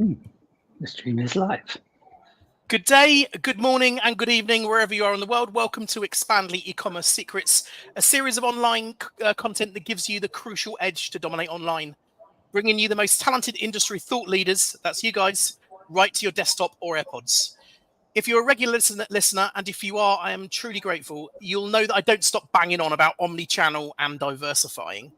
The stream is live. Good day, good morning, and good evening, wherever you are in the world. Welcome to Expandly E-Commerce Secrets, a series of online content that gives you the crucial edge to dominate online, bringing you the most talented industry thought leaders, that's you guys, right to your desktop or AirPods. If you're a regular listener, and if you are, I am truly grateful, you'll know that I don't stop banging on about omni-channel and diversifying.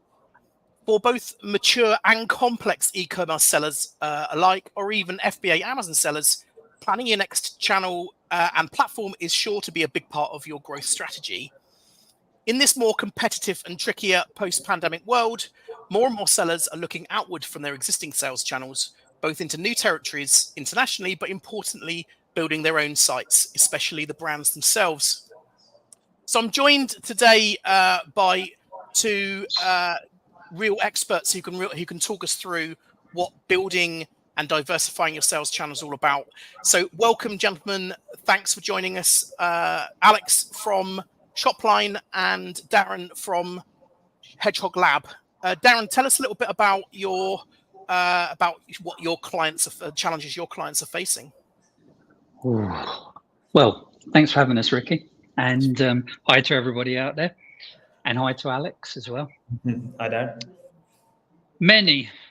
For both mature and complex e-commerce sellers alike, or even FBA Amazon sellers, planning your next channel and platform is sure to be a big part of your growth strategy. In this more competitive and trickier post-pandemic world, more and more sellers are looking outward from their existing sales channels, both into new territories internationally, but importantly, building their own sites, especially the brands themselves. So I'm joined today by two real experts who can talk us through what building and diversifying your sales channel is all about. So welcome, gentlemen. Thanks for joining us. Alex from SHOPLINE and Daren from Hedgehog Lab. Daren, tell us a little bit about about what your clients challenges your clients are facing. Well, thanks for having us, Riki, and hi to everybody out there, and hi to Alex as well. Hi, Daren.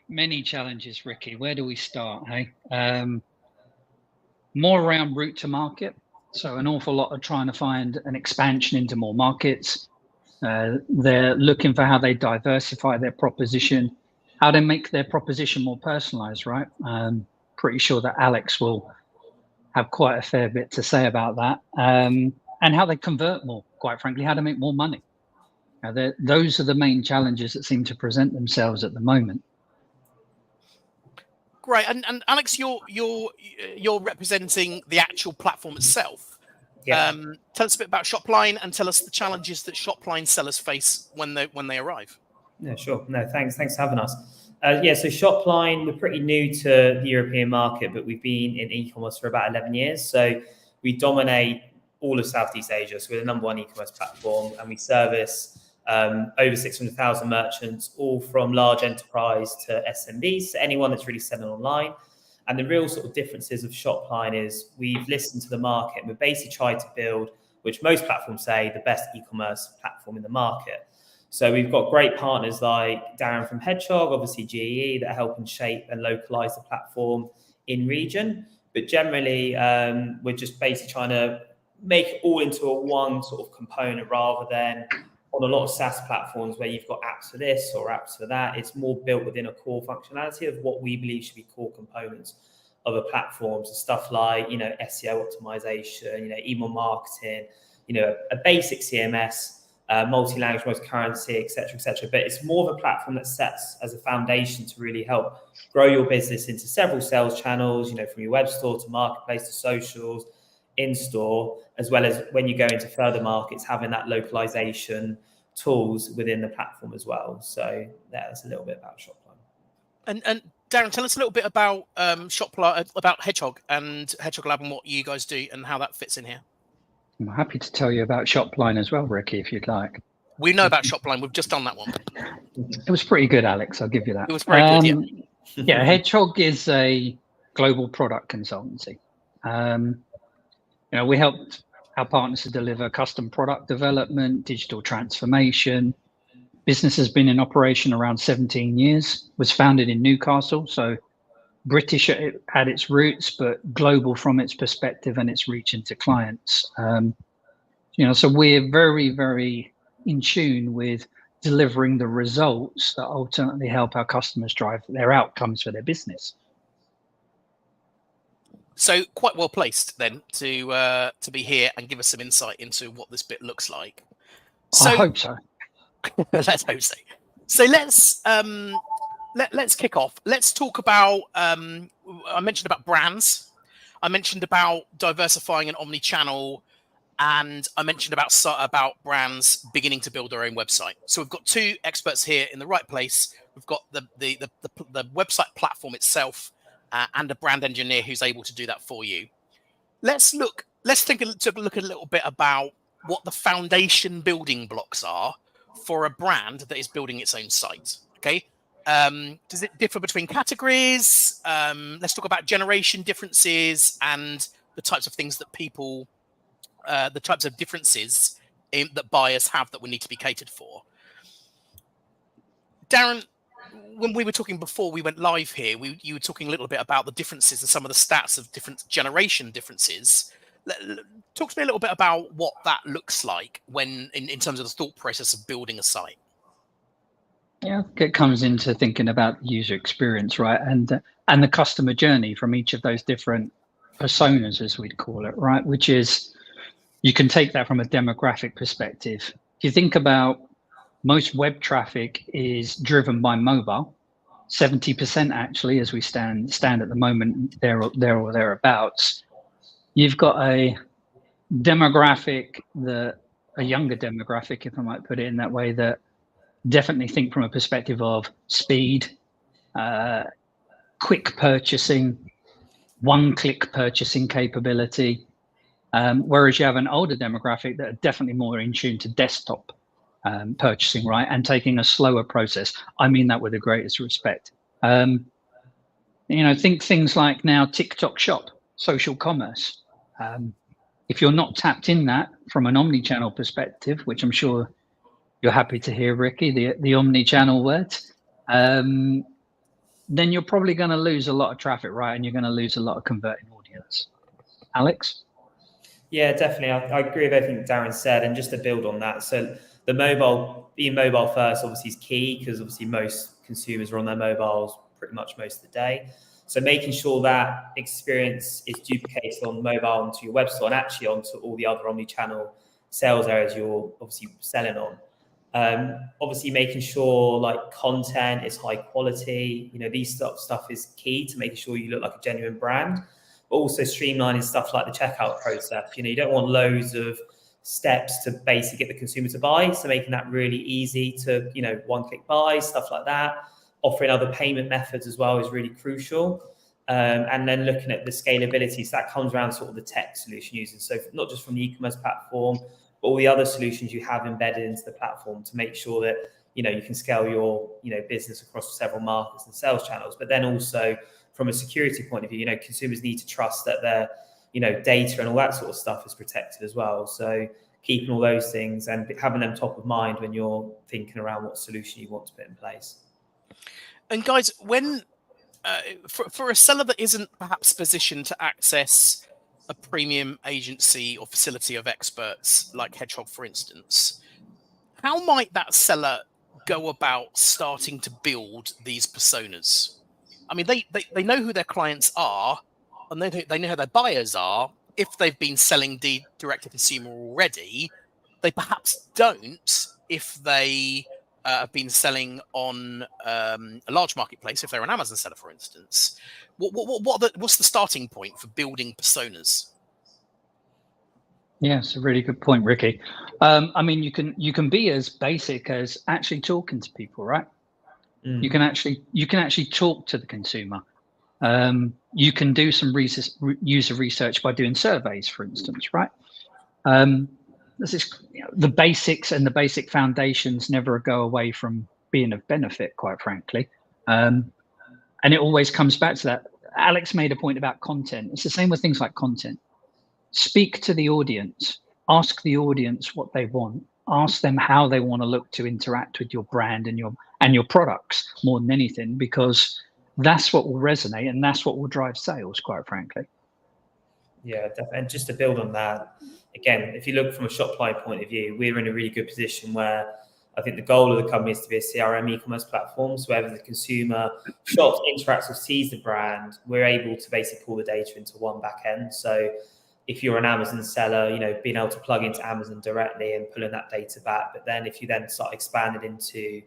Many challenges, Riki. Where do we start? Hey, more around route to market. So an awful lot of trying to find an expansion into more markets. They're looking for how they diversify their proposition, how they make their proposition more personalized, right? I'm pretty sure that Alex will have quite a fair bit to say about that, and how they convert more, quite frankly, how to make more money. Now, those are the main challenges that seem to present themselves at the moment. Great, and Alex, you're representing the actual platform itself. Yeah. Tell us a bit about SHOPLINE and tell us the challenges that SHOPLINE sellers face when they arrive. Yeah, sure. No, thanks for having us. So SHOPLINE, we're pretty new to the European market, but we've been in e-commerce for about 11 years. So we dominate all of Southeast Asia. So we're the number one e-commerce platform, and we service over 600,000 merchants, all from large enterprise to SMBs, so anyone that's really selling online. And the real sort of differences of SHOPLINE is we've listened to the market and we've basically tried to build, which most platforms say, the best e-commerce platform in the market. So we've got great partners like Daren from Hedgehog, obviously GE, that are helping shape and localize the platform in region. But generally, we're just basically trying to make it all into a one sort of component rather than on a lot of SaaS platforms where you've got apps for this or apps for that. It's more built within a core functionality of what we believe should be core components of a platform. So stuff like, SEO optimization, email marketing, a basic CMS, multi-language, multi-currency, et cetera. But it's more of a platform that sets as a foundation to really help grow your business into several sales channels, from your web store to marketplace to socials, in-store, as well as when you go into further markets, having that localization tools within the platform as well. So that's a little bit about SHOPLINE. And Daren, tell us a little bit about SHOPLINE, about Hedgehog and Hedgehog Lab and what you guys do and how that fits in here. I'm happy to tell you about SHOPLINE as well, Riki, if you'd like. We know about SHOPLINE. We've just done that one. It was pretty good, Alex. I'll give you that. It was very good, yeah. Yeah, Hedgehog is a global product consultancy. We helped our partners to deliver custom product development, digital transformation. Business has been in operation around 17 years, was founded in Newcastle, so British at its roots, but global from its perspective and its reach into clients. So we're very, very in tune with delivering the results that ultimately help our customers drive their outcomes for their business. So quite well placed then to be here and give us some insight into what this bit looks like. So, I hope so. Let's hope so. So let's kick off. Let's talk about. I mentioned about brands. I mentioned about diversifying and omni-channel, and I mentioned about brands beginning to build their own website. So we've got two experts here in the right place. We've got the website platform itself. And a brand engineer who's able to do that for you. Let's look a little bit about what the foundation building blocks are for a brand that is building its own site. Okay, Does it differ between categories? Let's talk about generation differences and the types of things that people, the types of differences that buyers have that we need to be catered for. Daren, when we were talking before we went live here, you were talking a little bit about the differences and some of the stats of different generation differences. Talk to me a little bit about what that looks like when, in terms of the thought process of building a site. Yeah, it comes into thinking about user experience, right, and the customer journey from each of those different personas, as we'd call it, right, which is, you can take that from a demographic perspective. If you think about most web traffic is driven by mobile, 70% actually, as we stand at the moment, there or thereabouts. You've got a demographic, a younger demographic, if I might put it in that way, that definitely think from a perspective of speed, quick purchasing, one-click purchasing capability, whereas you have an older demographic that are definitely more in tune to desktop purchasing, right, and taking a slower process. I mean that with the greatest respect. Think things like now TikTok Shop, social commerce. If you're not tapped in that from an omni-channel perspective, which I'm sure you're happy to hear, Riki, the omni-channel word, then you're probably going to lose a lot of traffic, right? And you're going to lose a lot of converting audience. Alex? Yeah, definitely. I agree with everything Daren said. And just to build on that, so being mobile first obviously is key, because obviously most consumers are on their mobiles pretty much most of the day. So making sure that experience is duplicated on mobile onto your website and actually onto all the other omni-channel sales areas you're obviously selling on. Obviously making sure like content is high quality, these stuff is key to making sure you look like a genuine brand, but also streamlining stuff like the checkout process. You don't want loads of steps to basically get the consumer to buy. So making that really easy to, one-click buy, stuff like that. Offering other payment methods as well is really crucial. And then looking at the scalability. So that comes around sort of the tech solution using. So not just from the e-commerce platform, but all the other solutions you have embedded into the platform to make sure that, you can scale your, business across several markets and sales channels. But then also from a security point of view, consumers need to trust that their, data and all that sort of stuff is protected as well. So keeping all those things and having them top of mind when you're thinking around what solution you want to put in place. And guys, when for a seller that isn't perhaps positioned to access a premium agency or facility of experts like Hedgehog, for instance, how might that seller go about starting to build these personas? I mean, they know who their clients are, and they know who their buyers are. If they've been selling direct to consumer already, they perhaps don't if they have been selling on a large marketplace. If they're an Amazon seller, for instance, what's the starting point for building personas? Yeah, it's a really good point, Riki. I mean, you can be as basic as actually talking to people, right? You can actually talk to the consumer. You can do some user research by doing surveys, for instance, right? This is the basics, and the basic foundations never go away from being of benefit, quite frankly. And it always comes back to that. Alex made a point about content. It's the same with things like content. Speak to the audience. Ask the audience what they want. Ask them how they want to look to interact with your brand and your products more than anything, because that's what will resonate and that's what will drive sales, quite frankly. Yeah, definitely. And just to build on that, again, if you look from a SHOPLINE point of view, we're in a really good position where I think the goal of the company is to be a CRM e-commerce platform. So wherever the consumer shops, interacts, or sees the brand, we're able to basically pull the data into one back end. So if you're an Amazon seller, being able to plug into Amazon directly and pulling that data back. But then if you then start expanding into,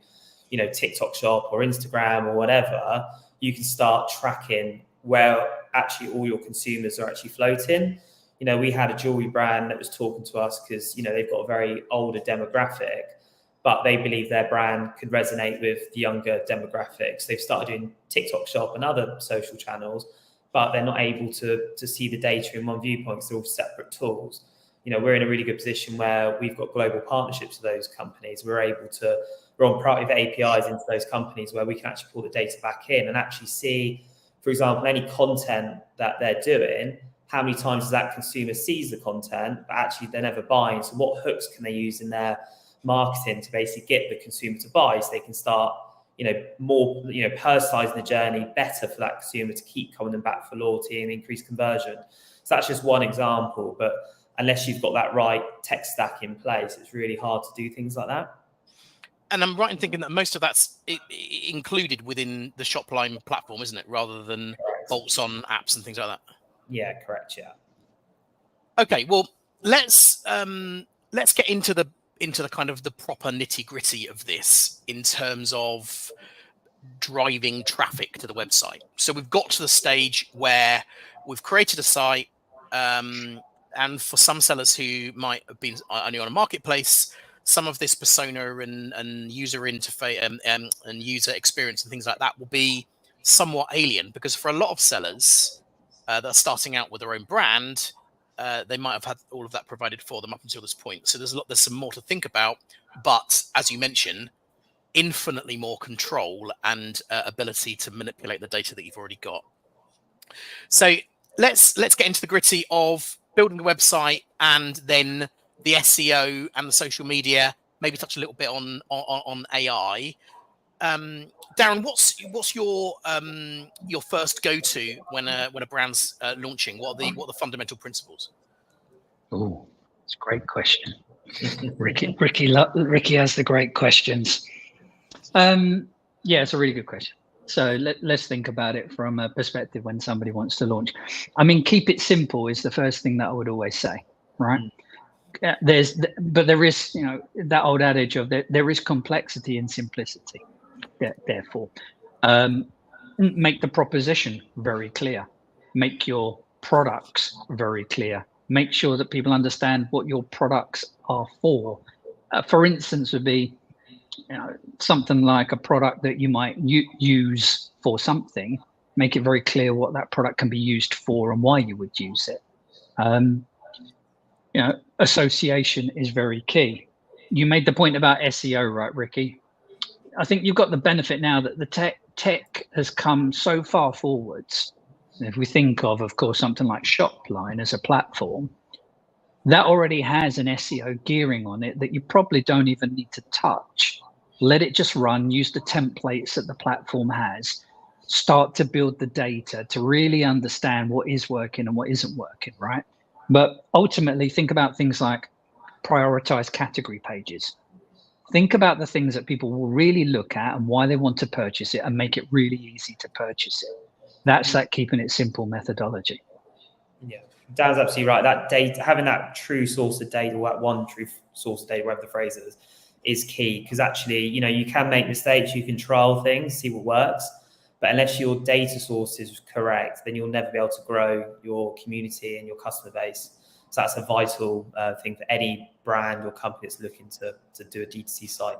TikTok Shop or Instagram or whatever, you can start tracking where actually all your consumers are actually floating. We had a jewelry brand that was talking to us because, they've got a very older demographic, but they believe their brand could resonate with the younger demographics. They've started doing TikTok Shop and other social channels, but they're not able to see the data in one viewpoint because they're all separate tools. We're in a really good position where we've got global partnerships with those companies. We're able to we're on private APIs into those companies where we can actually pull the data back in and actually see, for example, any content that they're doing, how many times does that consumer sees the content, but actually they're never buying. So what hooks can they use in their marketing to basically get the consumer to buy, so they can start, more, personalizing the journey better for that consumer to keep coming back for loyalty and increase conversion. So that's just one example, but unless you've got that right tech stack in place, it's really hard to do things like that. And I'm right in thinking that most of that's included within the SHOPLINE platform, isn't it? Rather than bolts-on apps and things like that. Yeah, correct. Yeah. Okay, well, let's get into the kind of the proper nitty-gritty of this in terms of driving traffic to the website. So we've got to the stage where we've created a site, and for some sellers who might have been only on a marketplace, some of this persona and user interface and user experience and things like that will be somewhat alien, because for a lot of sellers that are starting out with their own brand, they might have had all of that provided for them up until this point. So there's some more to think about, but as you mentioned, infinitely more control and ability to manipulate the data that you've already got. So let's get into the gritty of building the website and then the SEO and the social media. Maybe touch a little bit on AI. Daren, what's your first go-to when a brand's launching? What are the fundamental principles? Oh, it's a great question. Riki has the great questions. Yeah, it's a really good question. So let's think about it from a perspective when somebody wants to launch. I mean, keep it simple is the first thing that I would always say, right? There is that old adage of there is complexity in simplicity. Therefore, make the proposition very clear. Make your products very clear. Make sure that people understand what your products are for. For instance, would be something like a product that you might use for something. Make it very clear what that product can be used for and why you would use it. Association is very key. You made the point about SEO, right, Riki? I think you've got the benefit now that the tech has come so far forwards. And if we think of course, something like SHOPLINE as a platform, that already has an SEO gearing on it that you probably don't even need to touch. Let it just run, use the templates that the platform has, start to build the data to really understand what is working and what isn't working, right? But ultimately, think about things like prioritize category pages. Think about the things that people will really look at and why they want to purchase it, and make it really easy to purchase it. That's that keeping it simple methodology. Yeah, Dan's absolutely right. That data, having that true source of data, or that one true source of data, whatever the phrase is key. Because actually, you can make mistakes, you can trial things, see what works. But unless your data source is correct, then you'll never be able to grow your community and your customer base. So that's a vital thing for any brand or company that's looking to do a D2C site.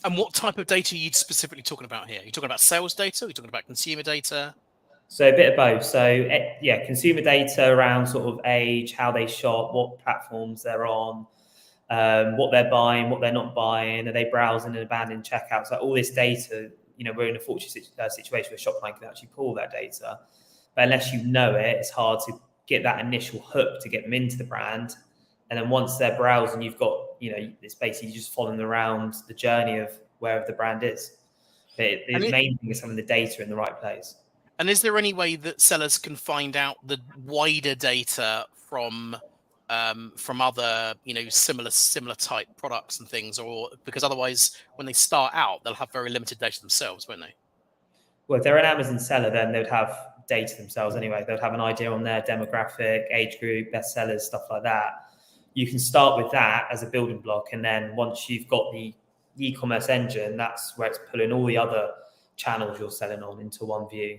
And what type of data are you specifically talking about here? Are you talking about sales data? Are you talking about consumer data? So a bit of both. So consumer data around sort of age, how they shop, what platforms they're on, what they're buying, what they're not buying, are they browsing and abandoning checkouts? Like all this data, we're in a fortunate situation where SHOPLINE can actually pull that data. But unless you know it, it's hard to get that initial hook to get them into the brand. And then once they're browsing, you've got, it's basically just following around the journey of wherever the brand is. The main thing is having the data in the right place. And is there any way that sellers can find out the wider data from other, similar type products and things, or because otherwise when they start out, they'll have very limited data themselves, won't they? Well, if they're an Amazon seller, then they'd have data themselves anyway. They'd have an idea on their demographic, age group, bestsellers, stuff like that. You can start with that as a building block. And then once you've got the e-commerce engine, that's where it's pulling all the other channels you're selling on into one view.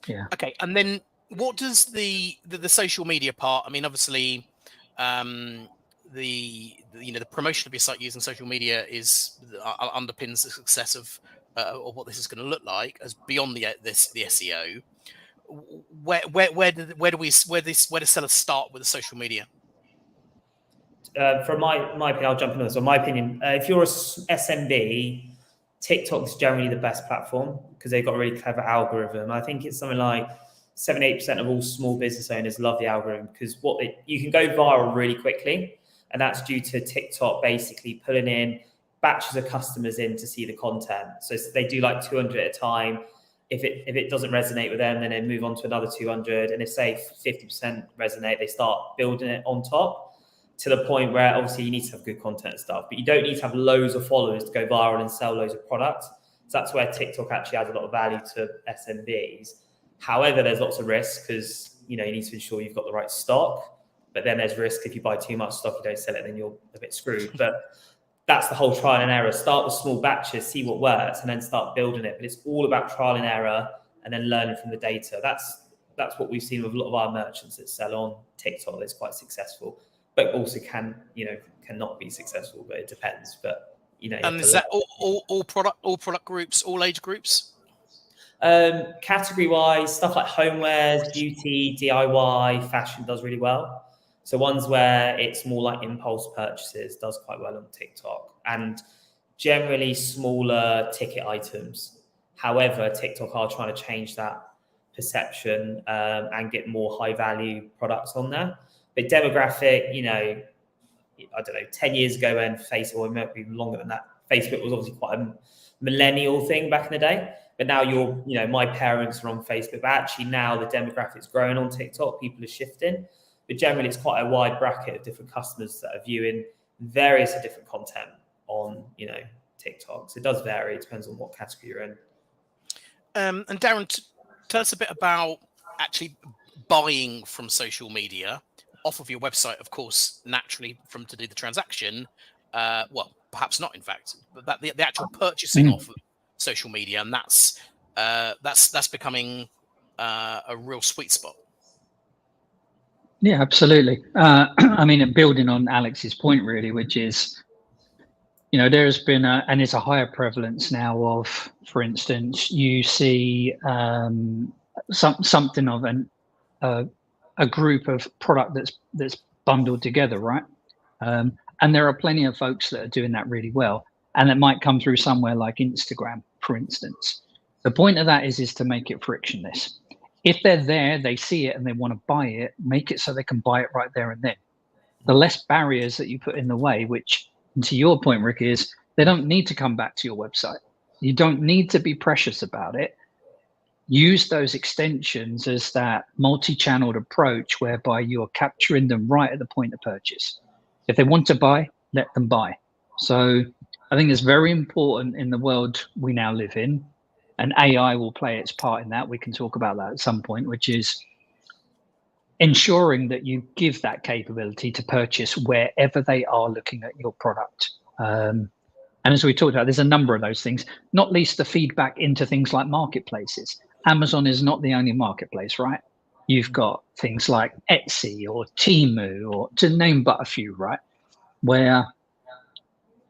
Yeah. Okay. And then what does the social media part? I mean, obviously, the promotion of your site using social media underpins the success of what this is going to look like as beyond the SEO. Where do sellers start with the social media? from my opinion, I'll jump in on this. So my opinion, if you're a SMB, TikTok's generally the best platform because they've got a really clever algorithm. I think it's something like 7-8% of all small business owners love the algorithm because you can go viral really quickly, and that's due to TikTok basically pulling in batches of customers in to see the content. So they do like 200 at a time. If it doesn't resonate with them, then they move on to another 200. And if say 50% resonate, they start building it on top to the point where obviously you need to have good content and stuff, but you don't need to have loads of followers to go viral and sell loads of products. So that's where TikTok actually adds a lot of value to SMBs. However, there's lots of risks because you need to ensure you've got the right stock, but then there's risk if you buy too much stock, you don't sell it, then you're a bit screwed. But that's the whole trial and error. Start with small batches, see what works, and then start building it. But it's all about trial and error and then learning from the data. That's what we've seen with a lot of our merchants that sell on TikTok that's quite successful, but also cannot be successful, but it depends. But and is that all product groups, all age groups? Category wise, stuff like homewares, beauty, DIY, fashion does really well. So ones where it's more like impulse purchases does quite well on TikTok, and generally smaller ticket items. However, TikTok are trying to change that perception and get more high value products on there. But demographic, I don't know, 10 years ago when Facebook, or maybe even longer than that, Facebook was obviously quite a millennial thing back in the day. But now my parents are on Facebook, but actually now the demographics growing on TikTok, people are shifting. But generally, it's quite a wide bracket of different customers that are viewing various different content on, TikTok. So it does vary. It depends on what category you're in. And Daren, tell us a bit about actually buying from social media off of your website, of course, naturally to do the transaction. Well, perhaps not, in fact, but that the actual purchasing off of social media, and that's becoming a real sweet spot. Yeah, absolutely. I mean, building on Alex's point, really, which is, there's been and it's a higher prevalence now of, for instance, you see something of a group of product that's bundled together, right? And there are plenty of folks that are doing that really well, and it might come through somewhere like Instagram, for instance. The point of that is to make it frictionless. If they're there, they see it and they want to buy it, make it so they can buy it right there and then. The less barriers that you put in the way, which, to your point, Rick, is they don't need to come back to your website. You don't need to be precious about it. Use those extensions as that multi-channeled approach whereby you're capturing them right at the point of purchase. If they want to buy, let them buy. So I think it's very important in the world we now live in, and AI will play its part in that. We can talk about that at some point, which is ensuring that you give that capability to purchase wherever they are looking at your product. And as we talked about, there's a number of those things, not least the feedback into things like marketplaces. Amazon is not the only marketplace, right? You've got things like Etsy or Temu, or to name but a few, right? Where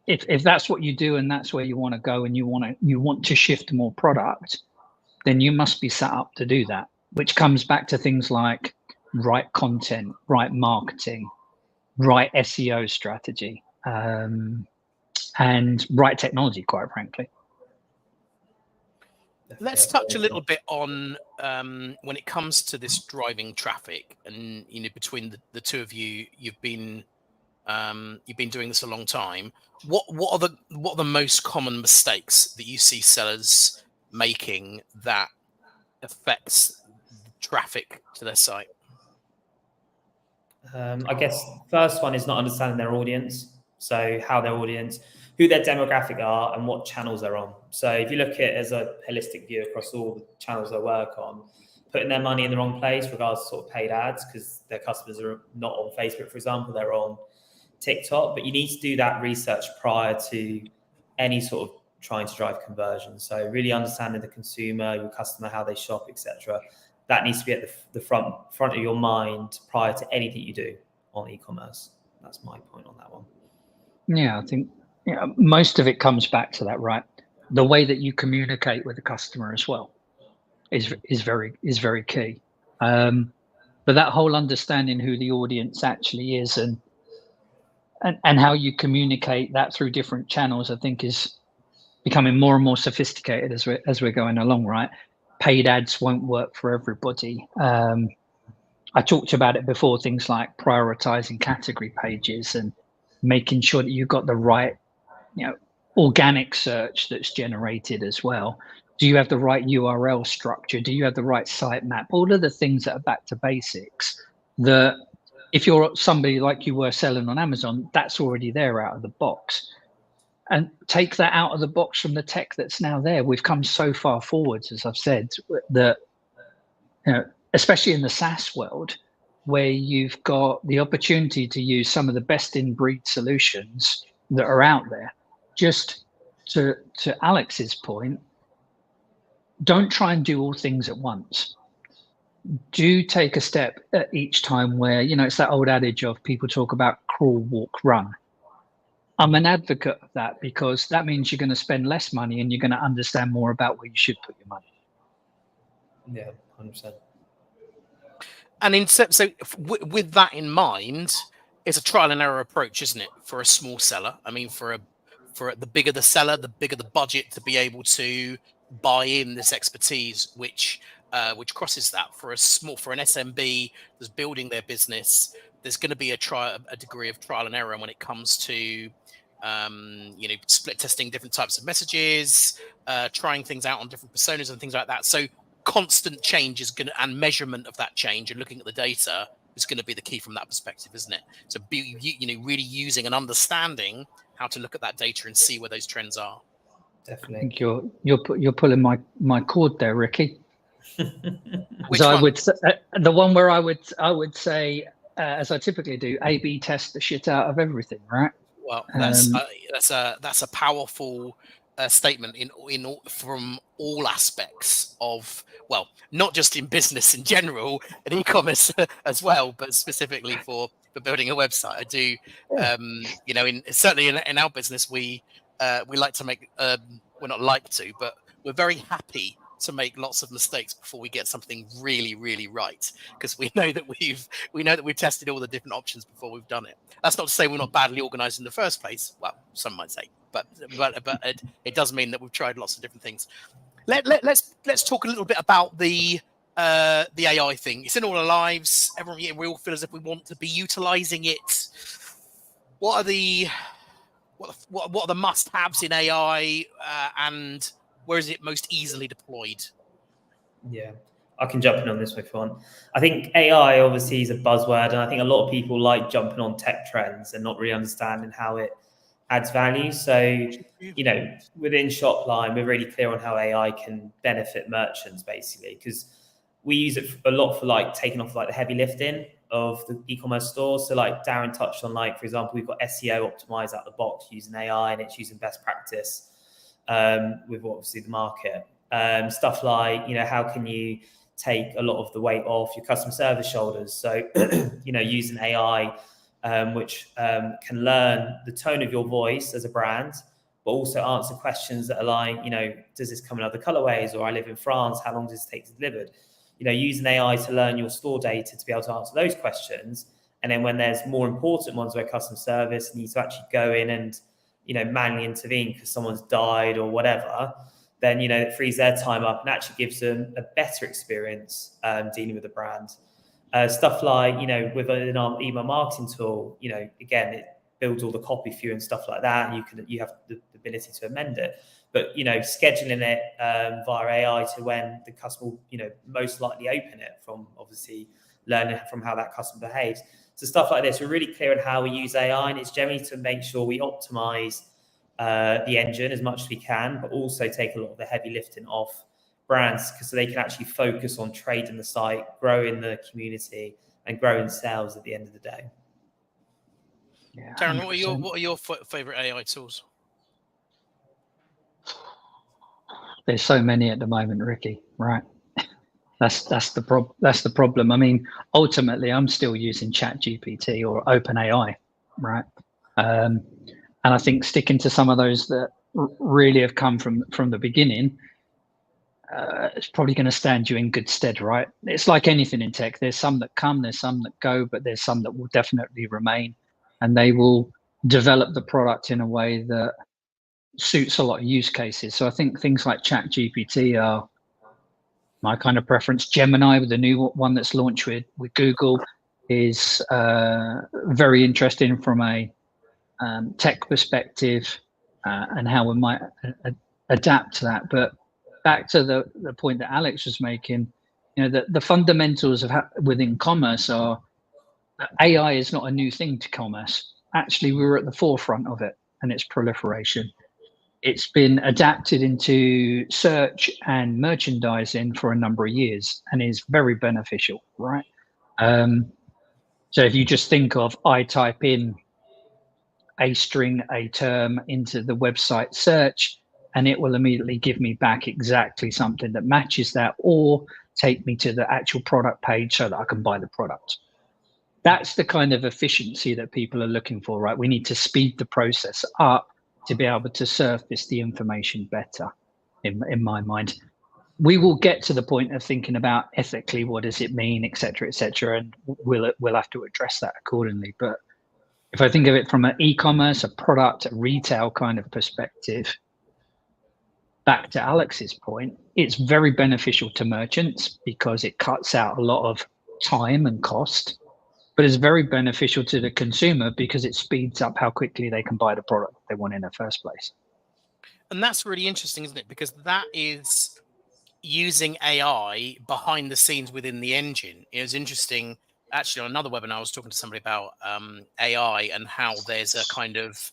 if that's what you do and that's where you want to go and you want to shift more product, then you must be set up to do that, which comes back to things like right content, right marketing, right SEO strategy, and right technology, quite frankly. Let's touch a little bit on when it comes to this driving traffic, and between the two of you, you've been doing this a long time. What are the most common mistakes that you see sellers making that affects traffic to their site? I guess first one is not understanding their audience. So who their demographic are and what channels they're on. So if you look at it as a holistic view across all the channels they work on, putting their money in the wrong place regards to sort of paid ads, because their customers are not on Facebook, for example, they're on TikTok. But you need to do that research prior to any sort of trying to drive conversion. So really understanding the consumer, your customer, how they shop, etc. That needs to be at the front of your mind prior to anything you do on e-commerce. That's my point on that one. Yeah, I think most of it comes back to that, right? The way that you communicate with the customer as well is very key. But that whole understanding who the audience actually is, and and how you communicate that through different channels, I think, is becoming more and more sophisticated as we're going along, right? Paid ads won't work for everybody. I talked about it before, things like prioritizing category pages and making sure that you've got the right, organic search that's generated as well. Do you have the right URL structure? Do you have the right site map? All of the things that are back to basics that if you're somebody like you were selling on Amazon, that's already there out of the box. And take that out of the box from the tech that's now there. We've come so far forwards, as I've said, that, especially in the SaaS world, where you've got the opportunity to use some of the best in breed solutions that are out there. Just to Alex's point, don't try and do all things at once. Do take a step at each time where, it's that old adage of people talk about crawl, walk, run. I'm an advocate of that because that means you're going to spend less money and you're going to understand more about where you should put your money. Yeah, 100%. And so with that in mind, it's a trial and error approach, isn't it, for a small seller? I mean, for the bigger the seller, the bigger the budget to be able to buy in this expertise, which crosses that. For an SMB that's building their business, there's going to be a degree of trial and error when it comes to split testing different types of messages, trying things out on different personas and things like that. So constant change is going to, and measurement of that change and looking at the data is going to be the key from that perspective, isn't it? So really using and understanding how to look at that data and see where those trends are. Definitely. I think you're pulling my cord there, Ricky. Which so one? I would say, the one where I would say, as I typically do, A/B test the shit out of everything, right? Well, that's a powerful statement from all aspects of, well, not just in business in general, in e-commerce as well, but specifically for building a website. I do, certainly in our business, we like to make, we're not like to, but we're very happy to make lots of mistakes before we get something really, really right, because we know that we've tested all the different options before we've done it. That's not to say we're not badly organized in the first place. Well, some might say, but it does mean that we've tried lots of different things. Let's talk a little bit about the AI thing. It's in all our lives. We all feel as if we want to be utilizing it. What are the must-haves in AI, and where is it most easily deployed? Yeah, I can jump in on this one if you want. I think AI obviously is a buzzword, and I think a lot of people like jumping on tech trends and not really understanding how it adds value. So, within Shopline, we're really clear on how AI can benefit merchants, basically, because we use it a lot for taking off the heavy lifting of the e-commerce stores. So Daren touched on, for example, we've got SEO optimized out the box using AI, and it's using best practice with obviously the market. Stuff like, how can you take a lot of the weight off your customer service shoulders? So, using AI, which can learn the tone of your voice as a brand, but also answer questions that are like, does this come in other colorways? Or I live in France, how long does this take to deliver? Using AI to learn your store data to be able to answer those questions. And then when there's more important ones where customer service needs to actually go in and, manually intervene because someone's died or whatever, then, it frees their time up and actually gives them a better experience dealing with the brand. Stuff like, within our email marketing tool, again, it builds all the copy for you and stuff like that. And you have the ability to amend it. But, scheduling it via AI to when the customer will, most likely open it, from obviously learning from how that customer behaves. So stuff like this, we're really clear on how we use AI, and it's generally to make sure we optimize the engine as much as we can, but also take a lot of the heavy lifting off brands so they can actually focus on trading the site, growing the community, and growing sales at the end of the day. Yeah, Daren, what are your favorite AI tools? There's so many at the moment, Ricky. Right? That's the problem. I mean, ultimately, I'm still using ChatGPT or OpenAI, right? And I think sticking to some of those that really have come from the beginning, it's probably going to stand you in good stead, right? It's like anything in tech. There's some that come, there's some that go, but there's some that will definitely remain, and they will develop the product in a way that suits a lot of use cases. So I think things like ChatGPT are my kind of preference. Gemini, with the new one that's launched with Google, is very interesting from a tech perspective and how we might adapt to that. But back to the point that Alex was making, the fundamentals of within commerce are that AI is not a new thing to commerce. Actually, we were at the forefront of it and its proliferation. It's been adapted into search and merchandising for a number of years and is very beneficial, right? So if you just think of, I type in a string, a term into the website search, and it will immediately give me back exactly something that matches that, or take me to the actual product page so that I can buy the product. That's the kind of efficiency that people are looking for, right? We need to speed the process up to be able to surface the information better, in my mind. We will get to the point of thinking about ethically, what does it mean, et cetera, and we'll have to address that accordingly. But if I think of it from an e-commerce, a product, a retail kind of perspective, back to Alex's point, it's very beneficial to merchants because it cuts out a lot of time and cost, but it's very beneficial to the consumer because it speeds up how quickly they can buy the product they want in the first place. And that's really interesting, isn't it? Because that is using AI behind the scenes within the engine. It was interesting. Actually, on another webinar, I was talking to somebody about AI and how there's a kind of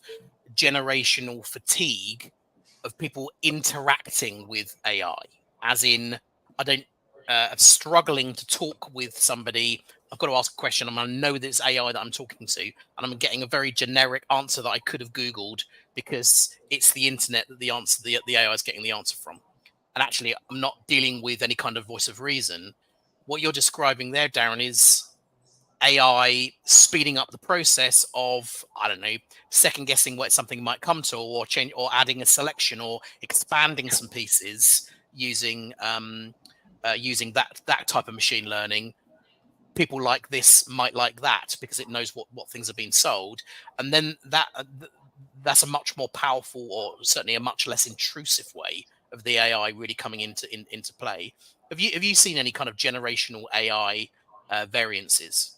generational fatigue of people interacting with AI, as in, I'm struggling to talk with somebody. I've got to ask a question. I'm going to know that it's AI that I'm talking to, and I'm getting a very generic answer that I could have Googled because it's the internet that the AI is getting the answer from. And actually, I'm not dealing with any kind of voice of reason. What you're describing there, Daren, is AI speeding up the process of, I don't know, second guessing what something might come to, or change, or adding a selection, or expanding some pieces using that type of machine learning. People like this might like that because it knows what things are being sold, and then that's a much more powerful, or certainly a much less intrusive way of the AI really coming into play. Have you seen any kind of generational AI variances?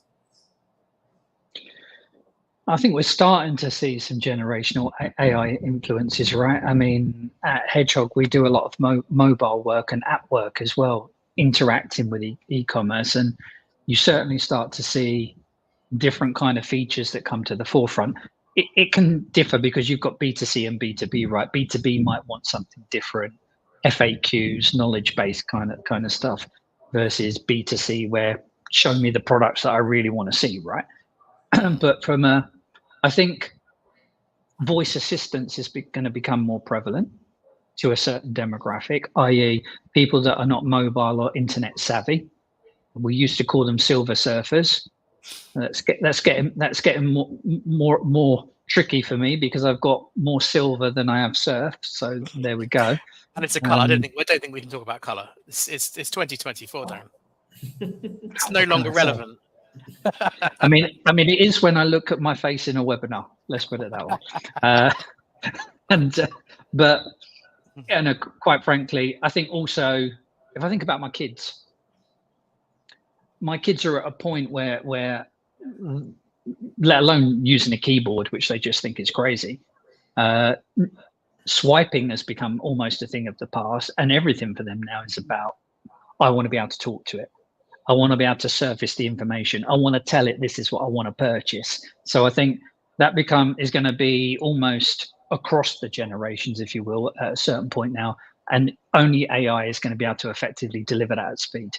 I think we're starting to see some generational AI influences, right? I mean, at Hedgehog, we do a lot of mobile work and app work as well, interacting with e-commerce, and you certainly start to see different kind of features that come to the forefront. It can differ because you've got B2C and B2B, right? B2B might want something different, FAQs, knowledge-based kind of stuff, versus B2C, where show me the products that I really want to see, right? But I think voice assistance is going to become more prevalent to a certain demographic, i.e. people that are not mobile or internet savvy. We used to call them silver surfers. That's getting more tricky for me because I've got more silver than I have surf. So there we go. And it's a color. I don't think we can talk about color. It's 2024, Daren. It's no longer relevant. I mean, it is when I look at my face in a webinar. Let's put it that way. But quite frankly, I think also if I think about my kids are at a point where let alone using a keyboard, which they just think is crazy. Swiping has become almost a thing of the past, and everything for them now is about, I want to be able to talk to it. I want to be able to surface the information. I want to tell it this is what I want to purchase. So I think that is going to be almost across the generations, if you will, at a certain point now. And only AI is going to be able to effectively deliver that at speed.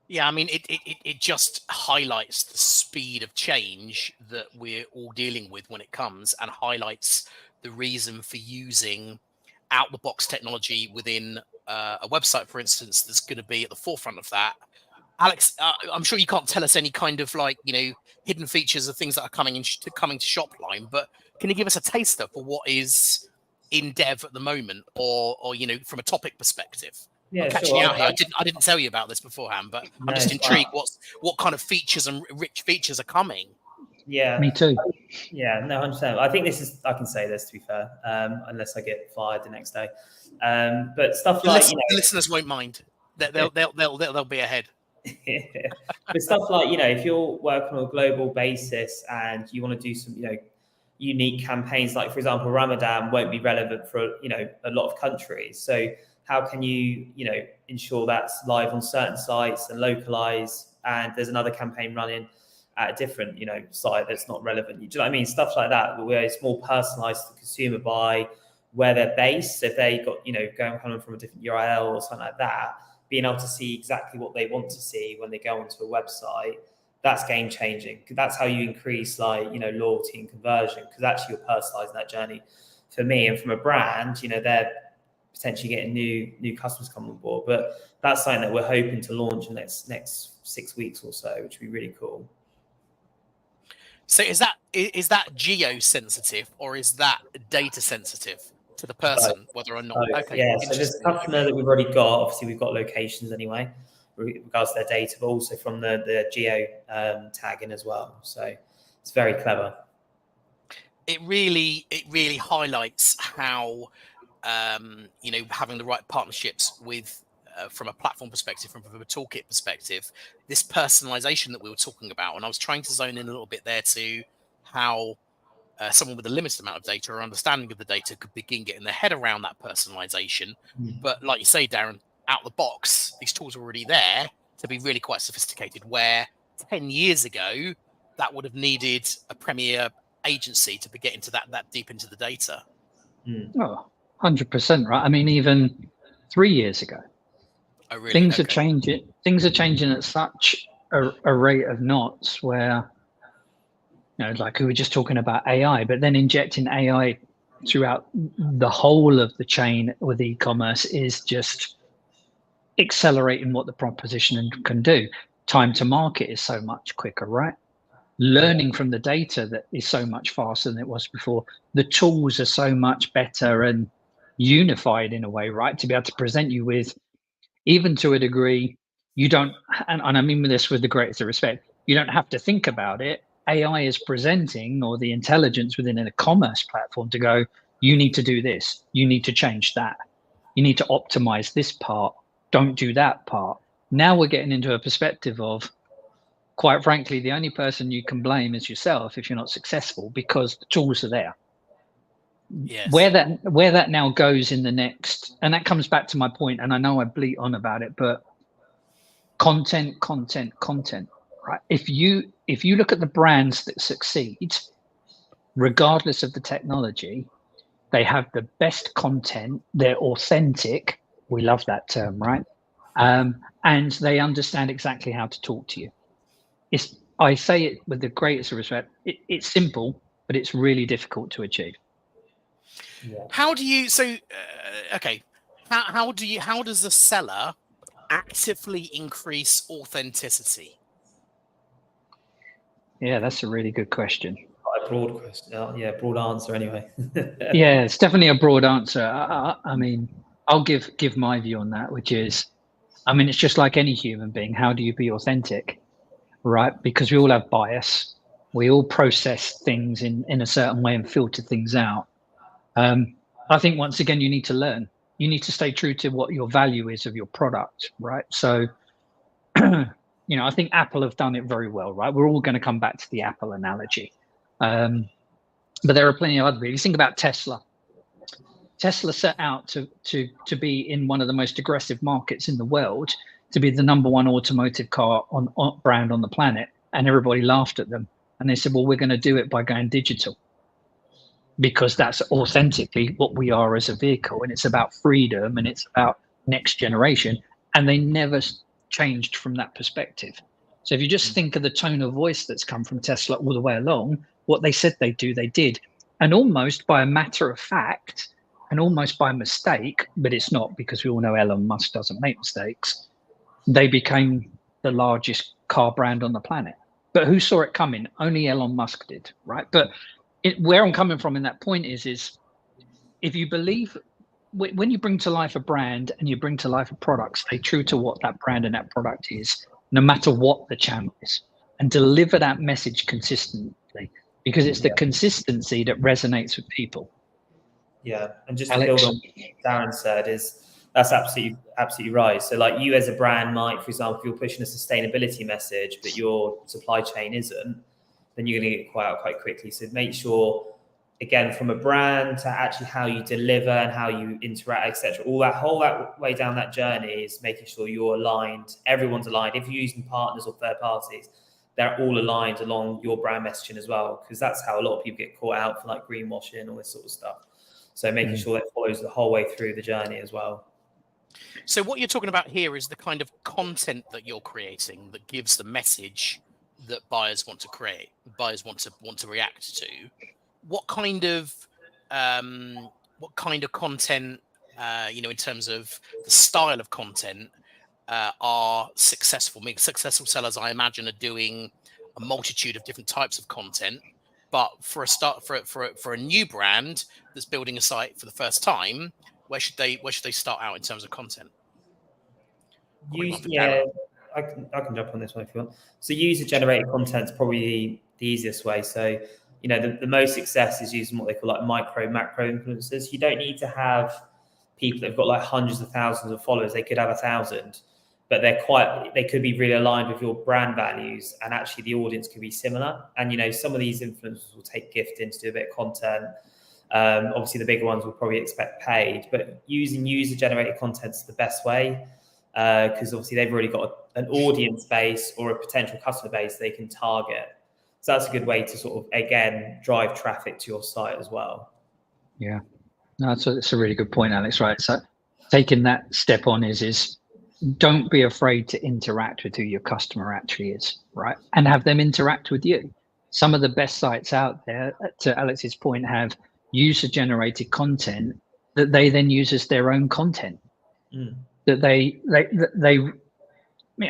Yeah, I mean, it just highlights the speed of change that we're all dealing with when it comes, and highlights the reason for using out-the-box technology within a website, for instance, that's going to be at the forefront of that. Alex, I'm sure you can't tell us any kind of hidden features of things that are coming to Shopline, but can you give us a taster for what is in dev at the moment, or from a topic perspective? Yeah, catching you out here. I didn't tell you about this beforehand, but I'm just intrigued. What kind of features and rich features are coming? Yeah, me too. Yeah, no, 100%. I think I can say this, to be fair, unless I get fired the next day. But stuff The like, the listeners won't mind. They'll be ahead. But stuff like, if you're working on a global basis and you want to do some, unique campaigns, like for example, Ramadan won't be relevant for, a lot of countries. So how can you, ensure that's live on certain sites and localize, and there's another campaign running at a different, site that's not relevant. Do you know what I mean? Stuff like that, where it's more personalized to the consumer by where they're based. So if they got, coming from a different URL or something like that, being able to see exactly what they want to see when they go onto a website, that's game changing. That's how you increase loyalty and conversion, because actually you're personalizing that journey for me. And from a brand, they're potentially getting new customers come on board. But that's something that we're hoping to launch in the next 6 weeks or so, which would be really cool. So is that geo sensitive, or is that data sensitive to the person, whether or not? Okay, yeah. So there's a customer that we've already got. Obviously, we've got locations anyway, with regards to their data, but also from the geo tagging as well. So it's very clever. It really highlights how having the right partnerships with. From a platform perspective, from a toolkit perspective, this personalization that we were talking about, and I was trying to zone in a little bit there to how someone with a limited amount of data or understanding of the data could begin getting their head around that personalization. But like you say, Daren, out the box, these tools are already there to be really quite sophisticated, where 10 years ago, that would have needed a premier agency to be getting to that deep into the data. Oh, 100%, right? I mean, even 3 years ago, things are changing. Things are changing at such a rate of knots where, like we were just talking about AI, but then injecting AI throughout the whole of the chain with e-commerce is just accelerating what the proposition can do. Time to market is so much quicker, right? Learning from the data that is so much faster than it was before. The tools are so much better and unified in a way, right? To be able to present you with, even to a degree, you don't, and I mean this with the greatest of respect, you don't have to think about it. AI is presenting, or the intelligence within a commerce platform, to go, you need to do this, you need to change that, you need to optimize this part, don't do that part. Now we're getting into a perspective of, quite frankly, the only person you can blame is yourself if you're not successful, because the tools are there. Yes. Where that now goes in the next, and that comes back to my point, and I know I bleat on about it, but content, right? If you look at the brands that succeed, regardless of the technology, they have the best content, they're authentic. We love that term, right? And they understand exactly how to talk to you. I say it with the greatest respect. It's simple, but it's really difficult to achieve. Yeah. How do you? So, okay. How does the seller actively increase authenticity? Yeah, that's a really good question. Quite a broad question. Yeah, broad answer anyway. Yeah, it's definitely a broad answer. I mean, I'll give my view on that, which is, I mean, it's just like any human being. How do you be authentic, right? Because we all have bias. We all process things in a certain way and filter things out. I think, once again, you need to learn. You need to stay true to what your value is of your product, right? So, I think Apple have done it very well, right? We're all going to come back to the Apple analogy. But there are plenty of other people. You think about Tesla. Tesla set out to be in one of the most aggressive markets in the world, to be the #1 automotive car brand on the planet, and everybody laughed at them. And they said, well, we're going to do it by going digital, because that's authentically what we are as a vehicle, and it's about freedom, and it's about next generation. And they never changed from that perspective. So if you just think of the tone of voice that's come from Tesla all the way along, what they said they'd do, they did. And almost by a matter of fact, and almost by mistake, but it's not, because we all know Elon Musk doesn't make mistakes, they became the largest car brand on the planet. But who saw it coming? Only Elon Musk did, right? But where I'm coming from in that point is if you believe, when you bring to life a brand and you bring to life a product, stay true to what that brand and that product is, no matter what the channel is, and deliver that message consistently. because it's the consistency that resonates with people. Yeah, and just Alex? to build on what Daren said, that's absolutely right. So like you as a brand might, for example, if you're pushing a sustainability message, but your supply chain isn't, then you're going to get caught out quite quickly. So make sure, again, from a brand to actually how you deliver and how you interact, etc. All that way down that journey is making sure you're aligned. Everyone's aligned. If you're using partners or third parties, they're all aligned along your brand messaging as well, because that's how a lot of people get caught out for like greenwashing, all this sort of stuff. So making sure that follows the whole way through the journey as well. So what you're talking about here is the kind of content that you're creating that gives the message that buyers want to create, buyers want to react to. What kind of content, in terms of the style of content, are successful? I mean, successful sellers, I imagine, are doing a multitude of different types of content. But for a start, for a new brand that's building a site for the first time, where should they start out in terms of content? I can jump on this one if you want. So user-generated content is probably the easiest way. So the most success is using what they call like micro, macro influencers. You don't need to have people that have got like hundreds of thousands of followers. They could have 1,000, but they could be really aligned with your brand values, and actually the audience could be similar. And some of these influencers will take gifting to do a bit of content. Obviously the bigger ones will probably expect paid, but using user-generated content is the best way, because obviously they've already got an audience base or a potential customer base they can target. So that's a good way to sort of, again, drive traffic to your site as well. Yeah, no, it's a really good point, Alex. Right. So taking that step on is don't be afraid to interact with who your customer actually is, right? And have them interact with you. Some of the best sites out there, to Alex's point, have user-generated content that they then use as their own content. That they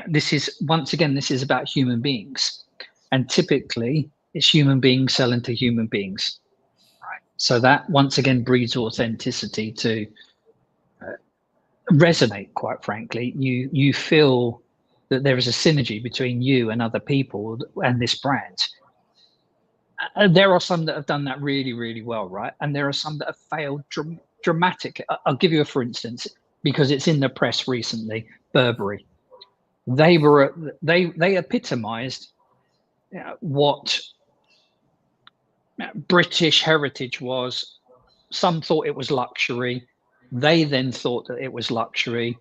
this is about human beings, and typically it's human beings selling to human beings, right? So that once again breeds authenticity to resonate. Quite frankly, you feel that there is a synergy between you and other people and this brand. There are some that have done that really, really well, right? And there are some that have failed dramatically. I'll give you a for instance, because it's in the press recently. Burberry, they epitomized what British heritage was. Some thought it was luxury. They then thought that it was luxury.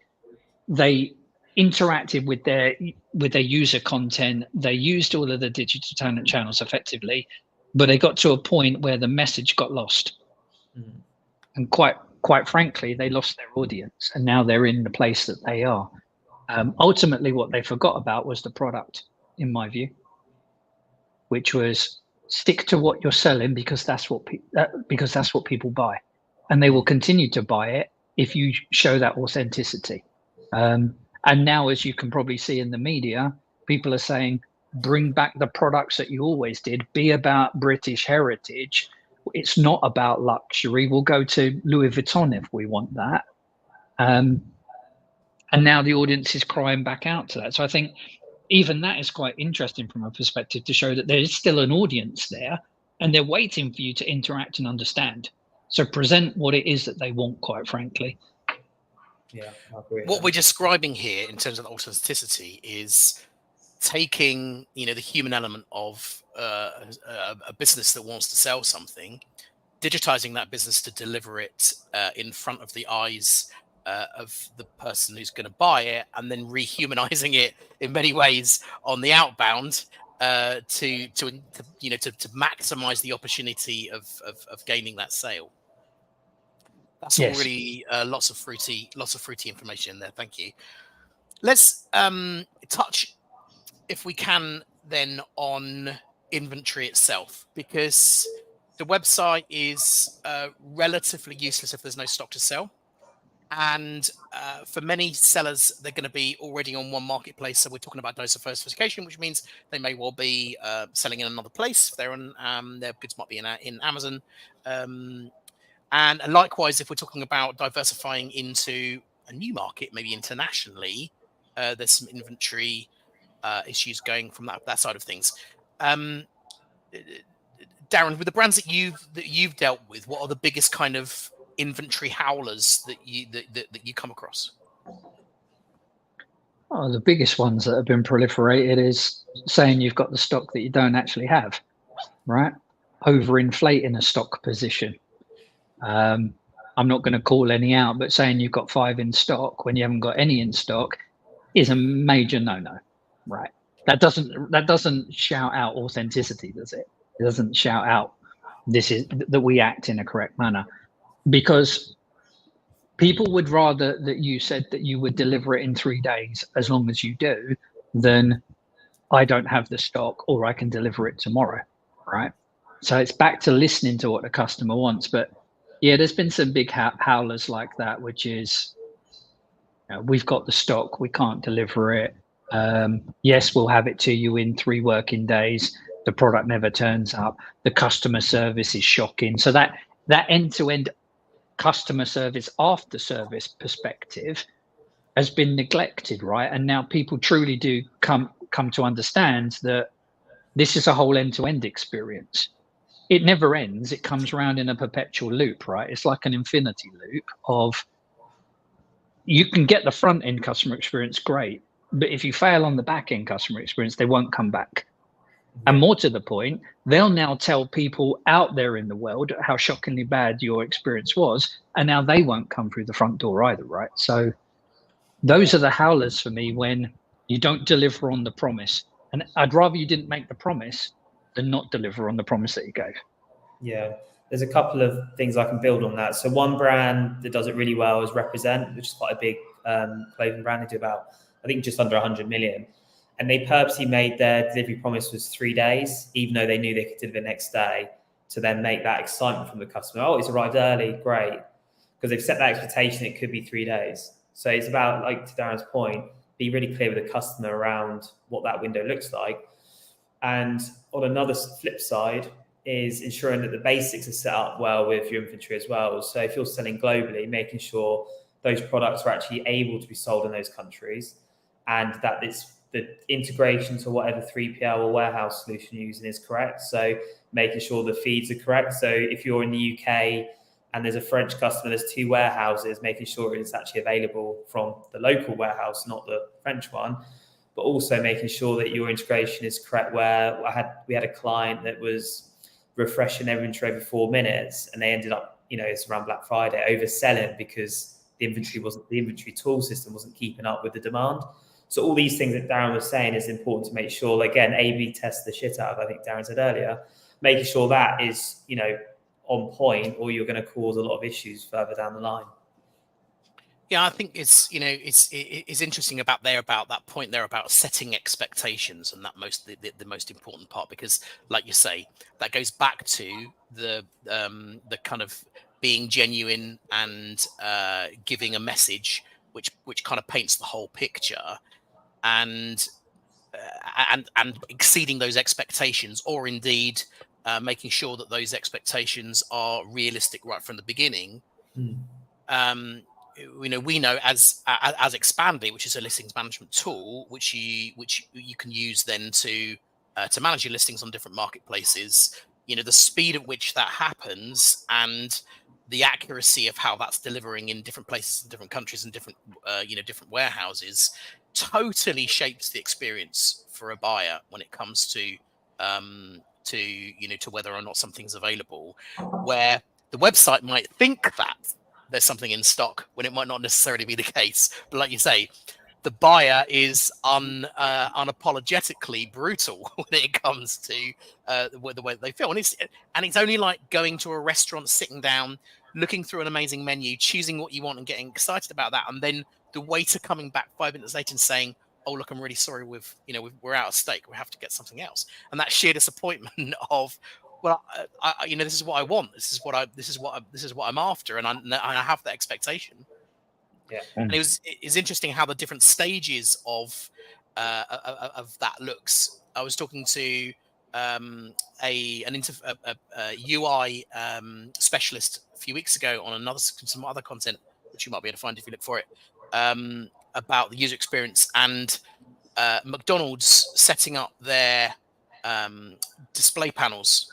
They interacted with their user content. They used all of the digital talent channels effectively, but they got to a point where the message got lost. And quite frankly, they lost their audience, and now they're in the place that they are. Ultimately, what they forgot about was the product, in my view, which was stick to what you're selling, because that's what people buy, and they will continue to buy it if you show that authenticity. And now, as you can probably see in the media, people are saying, bring back the products that you always did. Be about British heritage. It's not about luxury. We'll go to Louis Vuitton if we want that. And now the audience is crying back out to that. So I think even that is quite interesting from a perspective to show that there is still an audience there, and they're waiting for you to interact and understand. So present what it is that they want, quite frankly. Yeah, I agree. What we're describing here in terms of authenticity is taking, the human element of a business that wants to sell something, digitizing that business to deliver it in front of the eyes of the person who's going to buy it, and then rehumanizing it in many ways on the outbound to maximize the opportunity of gaining that sale. That's all really lots of fruity information in there. Thank you. Let's touch, if we can, then on inventory itself, because the website is relatively useless if there's no stock to sell. And for many sellers, they're going to be already on one marketplace. So we're talking about diversification, which means they may well be selling in another place. They're on, their goods might be in Amazon. And likewise, if we're talking about diversifying into a new market, maybe internationally, there's some inventory issues going from that side of things. Daren, Daren, with the brands that you've dealt with, what are the biggest kind of inventory howlers that you come across? Oh, the biggest ones that have been proliferated is saying you've got the stock that you don't actually have, right? Overinflating a stock position. I'm not going to call any out, but saying you've got 5 in stock when you haven't got any in stock is a major no-no, right? That doesn't shout out authenticity, does it? It doesn't shout out that we act in a correct manner, because people would rather that you said that you would deliver it in 3 days as long as you do than I don't have the stock or I can deliver it tomorrow, right? So it's back to listening to what the customer wants. But yeah, there's been some big howlers like that, which is, we've got the stock, we can't deliver it. Yes, we'll have it to you in 3 working days. The product never turns up. The customer service is shocking. So that end-to-end customer service, after service perspective has been neglected, right? And now people truly do come to understand that this is a whole end-to-end experience. It never ends. It comes around in a perpetual loop, right? It's like an infinity loop of, you can get the front end customer experience great, but if you fail on the back end customer experience, they won't come back. And more to the point, they'll now tell people out there in the world how shockingly bad your experience was, and now they won't come through the front door either, right? So those are the howlers for me, when you don't deliver on the promise. And I'd rather you didn't make the promise than not deliver on the promise that you gave. Yeah, there's a couple of things I can build on that. So one brand that does it really well is Represent, which is quite a big clothing brand. They do about, I think, just under 100 million. And they purposely made their delivery promise was 3 days, even though they knew they could deliver next day, to then make that excitement from the customer. Oh, it's arrived early, great. Because they've set that expectation, it could be 3 days. So it's about, like to Daren's point, be really clear with the customer around what that window looks like. And on another flip side is ensuring that the basics are set up well with your inventory as well. So if you're selling globally, making sure those products are actually able to be sold in those countries, and that it's the integration to whatever 3PL or warehouse solution you're using is correct. So making sure the feeds are correct. So if you're in the UK and there's a French customer, there's 2 warehouses, making sure it's actually available from the local warehouse, not the French one, but also making sure that your integration is correct. Where we had a client that was refreshing their inventory every 4 minutes, and they ended up, it's around Black Friday, overselling because the inventory tool system wasn't keeping up with the demand. So all these things that Daren was saying is important to make sure, again, A/B test the shit out of, I think Daren said earlier, making sure that is, on point, or you're going to cause a lot of issues further down the line. Yeah, I think it's interesting about that point there about setting expectations, and that the most important part, because like you say, that goes back to the kind of being genuine and giving a message which kind of paints the whole picture, and exceeding those expectations, or indeed making sure that those expectations are realistic right from the beginning. We know as Expandly, which is a listings management tool, which you can use then to manage your listings on different marketplaces. The speed at which that happens and the accuracy of how that's delivering in different places, in different countries, and different warehouses totally shapes the experience for a buyer when it comes to whether or not something's available. Where the website might think that there's something in stock when it might not necessarily be the case, but like you say, the buyer is unapologetically brutal when it comes to the way they feel, and it's only like going to a restaurant, sitting down, looking through an amazing menu, choosing what you want, and getting excited about that, and then the waiter coming back 5 minutes later and saying, "Oh, look, I'm really sorry, we're out of steak. We have to get something else." And that sheer disappointment of, well, this is what I want. This is what I'm after, and I have that expectation. Yeah. And it's interesting how the different stages of that looks. I was talking to a UI specialist a few weeks ago on some other content, which you might be able to find if you look for it, about the user experience, and McDonald's setting up their display panels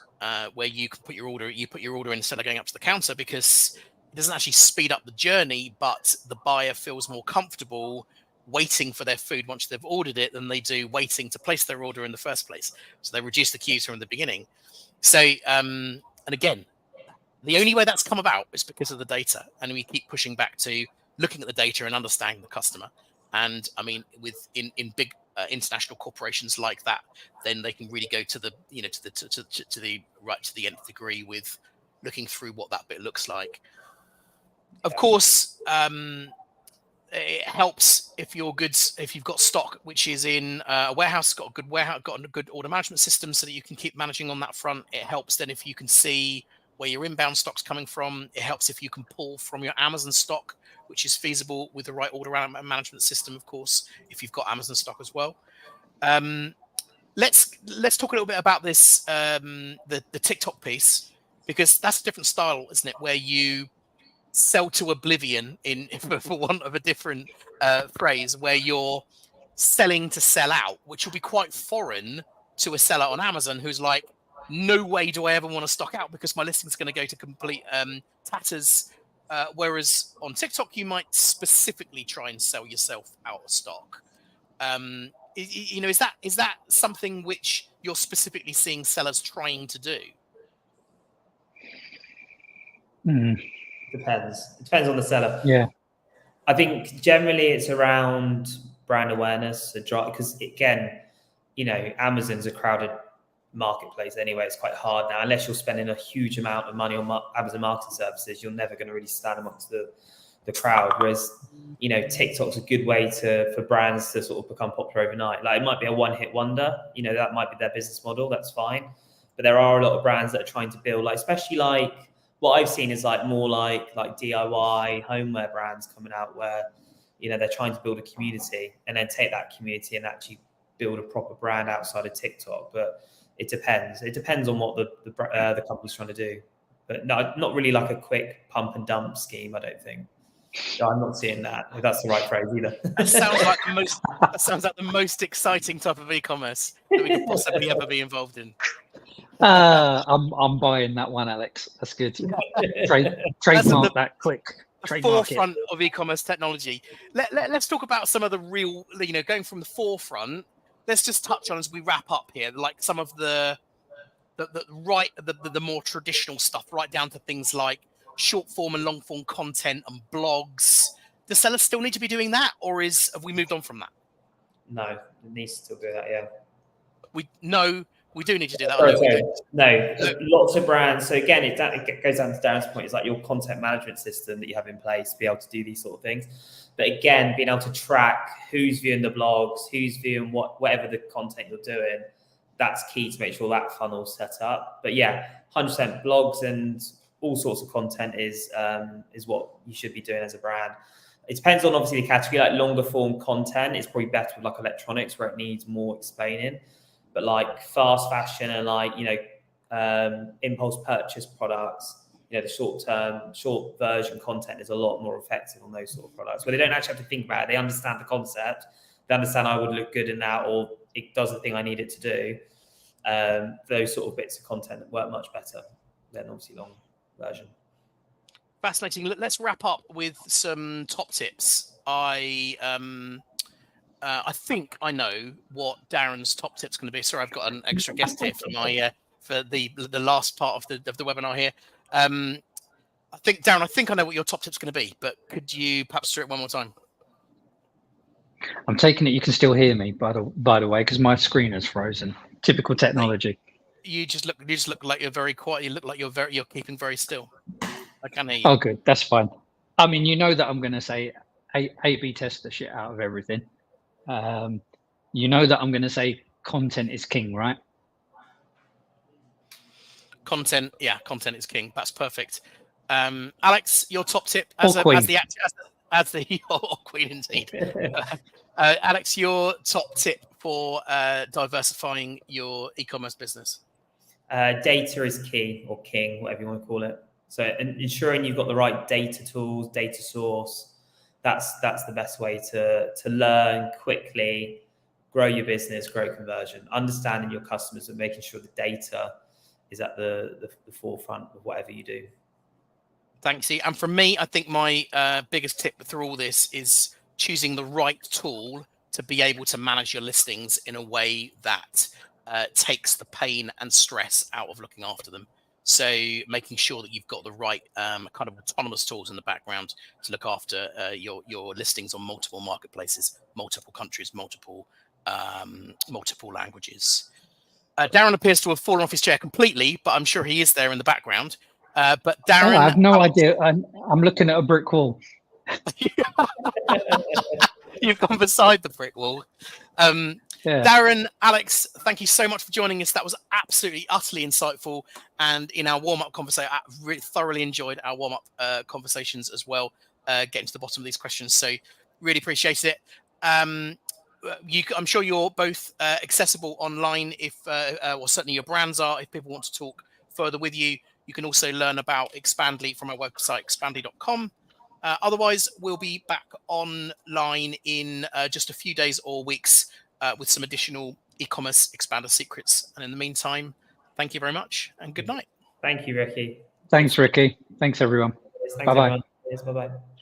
where you can put your order in instead of going up to the counter, because it doesn't actually speed up the journey, but the buyer feels more comfortable waiting for their food once they've ordered it than they do waiting to place their order in the first place. So they reduce the queues from the beginning. So, and again, the only way that's come about is because of the data, and we keep pushing back to looking at the data and understanding the customer. And I mean, in big international corporations like that, then they can really go to the to the nth degree with looking through what that bit looks like. Of course, it helps if you've got stock which is in a warehouse, got a good order management system, so that you can keep managing on that front. It helps then if you can see where your inbound stock's coming from. It helps if you can pull from your Amazon stock, which is feasible with the right order management system, of course, if you've got Amazon stock as well. Let's talk a little bit about this, the TikTok piece, because that's a different style, isn't it? Where you sell to oblivion, for want of a different phrase, where you're selling to sell out, which will be quite foreign to a seller on Amazon who's like, no way do I ever want to stock out because my listing's going to go to complete tatters. Whereas on TikTok, you might specifically try and sell yourself out of stock. Is that something which you're specifically seeing sellers trying to do? Depends. It depends on the seller. Yeah. I think generally it's around brand awareness, because again, Amazon's a crowded marketplace anyway. It's quite hard now, unless you're spending a huge amount of money on Amazon marketing services. You're never going to really stand amongst the crowd. Whereas, TikTok's a good way for brands to sort of become popular overnight. Like, it might be a one-hit wonder. That might be their business model. That's fine. But there are a lot of brands that are trying to build, especially what I've seen is more like DIY homeware brands coming out where, they're trying to build a community and then take that community and actually build a proper brand outside of TikTok. But it depends. It depends on what the company's trying to do. But no, not really like a quick pump and dump scheme, I don't think. No, I'm not seeing that. If that's the right phrase either. That sounds like the most exciting type of e-commerce that we could possibly ever be involved in. I'm buying that one, Alex. That's good. Trademark that quick. The forefront of e-commerce technology. Let's talk about some of the real, going from the forefront. Let's just touch on, as we wrap up here, like some of the more traditional stuff, right down to things like short form and long form content and blogs. Do sellers still need to be doing that, or have we moved on from that? No, it needs to still do that. Yeah. We do need to do that. No, lots of brands. So again, it goes down to Daren's point. It's like your content management system that you have in place to be able to do these sort of things. But again, being able to track who's viewing the blogs, who's viewing whatever the content you're doing, that's key to make sure that funnel's set up. But yeah, 100% blogs and all sorts of content is what you should be doing as a brand. It depends on obviously the category. Like longer form content is probably better with electronics, where it needs more explaining. But fast fashion and impulse purchase products, the short version content is a lot more effective on those sort of products, where they don't actually have to think about it. They understand the concept. They understand I would look good in that, or it does the thing I need it to do. Those sort of bits of content work much better than obviously long version. Fascinating. Let's wrap up with some top tips. I think I know what Daren's top tip's going to be. Sorry, I've got an extra guest here for the last part of the webinar here. Darren, I think I know what your top tip's going to be, but could you perhaps do it one more time? I'm taking it you can still hear me, by the way, because my screen is frozen. Typical technology. You just look like you're very quiet. You look like you're keeping very still. I can hear you. Oh, good. That's fine. I mean, that I'm going to say A/B test the shit out of everything. That I'm going to say content is king, right? Content is king. That's perfect. Alex, your top tip as the queen indeed. Alex, your top tip for diversifying your e-commerce business. Data is key, or king, whatever you want to call it. So ensuring you've got the right data tools, data source, that's the best way to learn quickly, grow your business, grow conversion, understanding your customers and making sure the data at the forefront of whatever you do. Thanks, E. And from me, I think my biggest tip through all this is choosing the right tool to be able to manage your listings in a way that takes the pain and stress out of looking after them. So making sure that you've got the right kind of autonomous tools in the background to look after your listings on multiple marketplaces, multiple countries, multiple languages. Daren appears to have fallen off his chair completely, but I'm sure he is there in the background. But Daren, I have no idea. I'm looking at a brick wall. You've gone beside the brick wall. Yeah. Daren, Alex, thank you so much for joining us. That was absolutely, utterly insightful. And in our warm-up conversation, I really thoroughly enjoyed our warm-up conversations as well, getting to the bottom of these questions. So really appreciate it. I'm sure you're both accessible online if, or certainly your brands are, if people want to talk further with you. You can also learn about Expandly from our website, expandly.com. Otherwise, we'll be back online in just a few days or weeks with some additional e-commerce expander secrets. And in the meantime, thank you very much and good night. Thank you, Riki. Thanks, Riki. Thanks, everyone. Thanks, Bye-bye. everyone. Bye-bye.